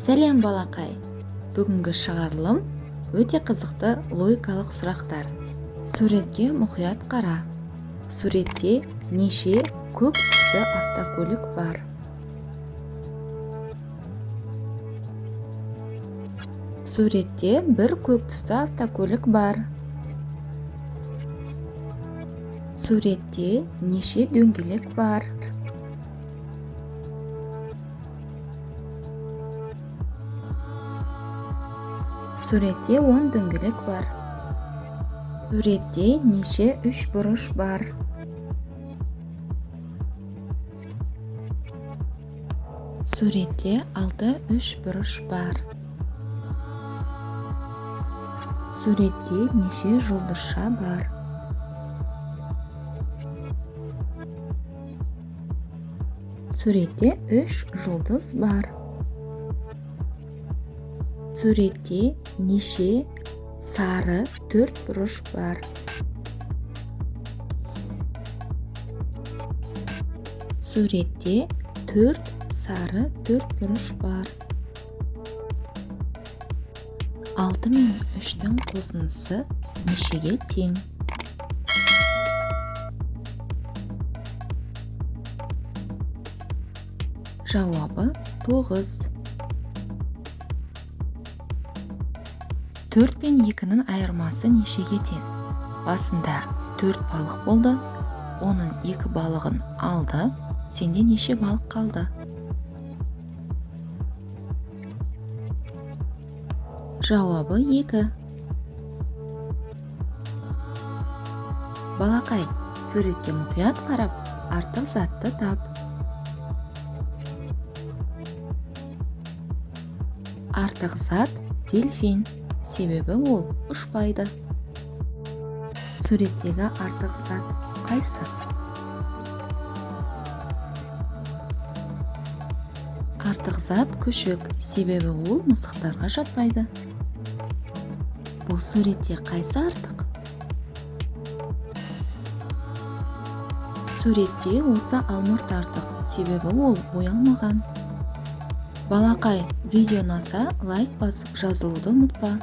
Сәлем балақай. Бүгінгі шығарылым өте қызықты логикалық сұрақтар. Суретке мұқият қара. Суретте неше көк түсті автокөлік бар? Суретте бір көк түсті автокөлік бар. Суретте неше дөңгелек бар? Суретте 10 дөңгелек бар. Суретте неше үш бұрыш бар? Суретте 6 үш бұрыш бар. Суретте неше жұлдызша бар? Суретте 3 жұлдыз бар. Суретте неше сары 4 бұрыш бар? Суретте 4 сары 4 бұрыш бар. 6 мен 3-тің қосындысы нешеге тең? Жауабы 9. 4 пен 2-нің айырмасы нешеге тең? Басында 4 балық болды, оның 2 балығын алды, сенде неше балық қалды? Жауабы 2. Балақай, суретке мұқият қарап, артық затты тап. Артық зат дельфин, себебі ол ұшпайды. Суреттегі артық зат қайсы? Артық зат күшік, себебі ол мысықтарға жатпайды. Бұл суретте қайсы артық? Суретте осы алмұрт артық, себебі ол боялмаған. Балақай, видео ұнаса лайк басып жазылуды ұмытпа.